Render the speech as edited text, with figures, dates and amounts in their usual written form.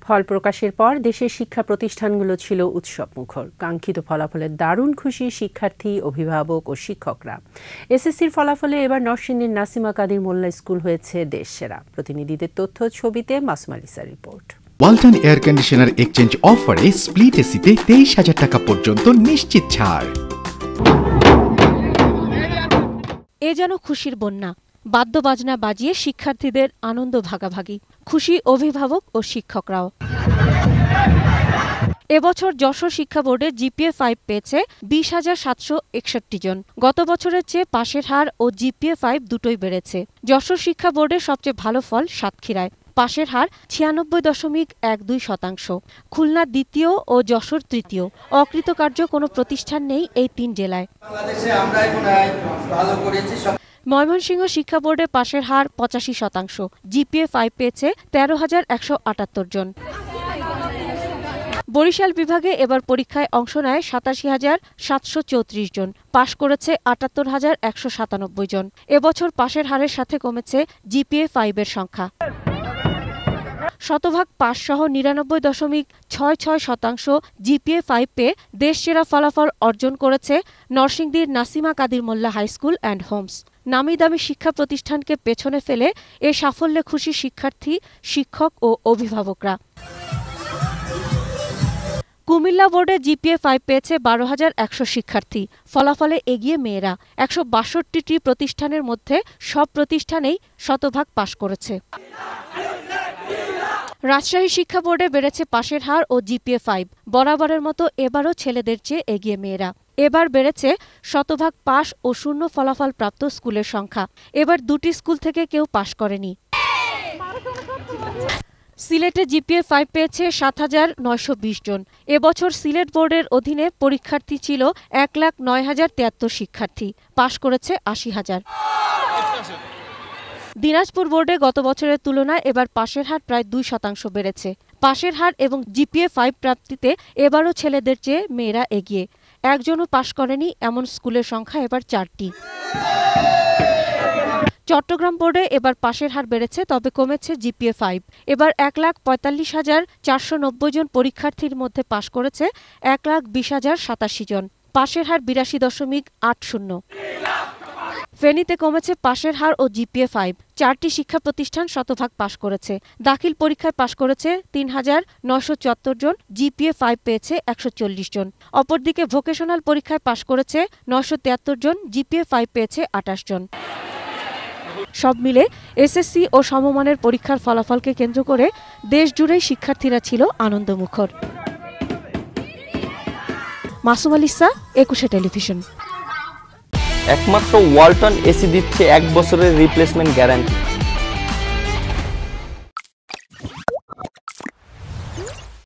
ফল প্রকাশের পর দেশের শিক্ষা প্রতিষ্ঠানগুলো ছিল উৎসবমুখর। কাঙ্ক্ষিত ফলাফলের দারুণ খুশি শিক্ষার্থী, অভিভাবক ও শিক্ষকরা। এসএসসির ফলাফলে এবার নরসিংদীর নাসিমা কাদির মোল্লা স্কুল হয়েছে দেশ সেরা। প্রতিনিধিদের তথ্য, ছবিতে মাসুমা লিসার report. Walton air conditioner exchange অফারে স্প্লিট এসিতে 23,000 টাকা পর্যন্ত নিশ্চিত ছাড়। এ যেন খুশির বন্যা। বাদ্যবাজনা বাজিয়ে শিক্ষার্থীদের আনন্দ ভাগাভাগি, খুশি অভিভাবক ও শিক্ষকরাও। এবছর যশোর শিক্ষা বোর্ডে জিপিএ 5 পেয়েছে 20,761 জন। গত বছরের চেয়ে পাশের হার ও জিপিএ 5 দুটোই বেড়েছে। যশোর শিক্ষা বোর্ডের সবচেয়ে ভালো ফল সাতক্ষীরায়, পাশের হার 96.12%। খুলনা দ্বিতীয় ও যশোর তৃতীয়। অকৃতকার্য কোনো প্রতিষ্ঠান নেই এই 3 জেলায়। ময়মনসিংহ শিক্ষা বোর্ডে পাশের হার 85%। জিপিএ 5 পেয়েছে 13,178 জন। বরিশাল বিভাগে এবার পরীক্ষায় অংশ নেয় 87,734 জন। পাশ করেছে 78,197 জন। এবছর পাশের হারের সাথে কমেছে জিপিএ 5 এর সংখ্যা। শতভাগ পাস সহ 99.66% জিপিএ 5 পেয়ে দেশ সেরা ফলাফল অর্জন করেছে নরসিংদীর নাসিমা কাদির মোল্লা হাই স্কুল অ্যান্ড হোমস। নামি দামি শিক্ষা প্রতিষ্ঠানকে পেছনে ফেলে এ সাফল্যে খুশি শিক্ষার্থী, শিক্ষক ও অভিভাবকরা। কুমিল্লা বোর্ডে জিপিএ 5 পেয়েছে 12,100 শিক্ষার্থী। ফলাফলে এগিয়ে মেয়েরা। 162টি প্রতিষ্ঠানের মধ্যে সব প্রতিষ্ঠানেই শতভাগ পাশ করেছে। রাজশাহী শিক্ষা বোর্ডে বেড়েছে পাশের হার ও জিপিএ 5। বরাবরের মতো এবারও ছেলেদের চেয়ে এগিয়ে মেয়েরা। এবার বেড়েছে শতভাগ পাশ ও শূন্য ফলাফল প্রাপ্ত স্কুলের সংখ্যা। এবার 2টি স্কুল থেকে কেউ পাশ করেনি। সিলেটে জিপিএ 5 পেয়েছে 7,920 জন। এবছর সিলেট বোর্ডের অধীনে পরীক্ষার্থী ছিল 1,09,073 শিক্ষার্থী। পাশ করেছে 80,000। দিনাজপুর বোর্ডে গত বছরের তুলনায় এবার পাশের হার প্রায় 2% বেড়েছে। পাশের হার এবং জিপিএ 5 প্রাপ্তিতে এবারও ছেলেদের চেয়ে মেয়েরা এগিয়ে। একজনও পাশ করেনি এমন স্কুলের সংখ্যা এবার 4টি। চট্টগ্রাম বোর্ডে এবার পাশের হার বেড়েছে, তবে কমেছে জিপিএ 5। এবার 1,45,490 জন পরীক্ষার্থীর মধ্যে পাশ করেছে 1,20,087 জন। পাশের হার 82.80। ফেনীতে কমেছে পাশের হার ও জিপিএ 5। 4টি শিক্ষা প্রতিষ্ঠান শতভাগ পাশ করেছে। দাখিল পরীক্ষায় পাশ করেছে 3,974 জন। জিপিএ 5 পেয়েছে 140 জন। অপরদিকে ভোকেশনাল পরীক্ষায় পাশ করেছে 973 জন। জিপিএ 5 পেয়েছে 28 জন। সব মিলে এসএসসি ও সমমানের পরীক্ষার ফলাফলকে কেন্দ্র করে দেশজুড়েই শিক্ষার্থীরা ছিল আনন্দমুখর। Masuma Lisa, 21 television. একমাত্র ওয়ালটন এসি দিচ্ছে 1 বছরের রিপ্লেসমেন্ট গ্যারান্টি।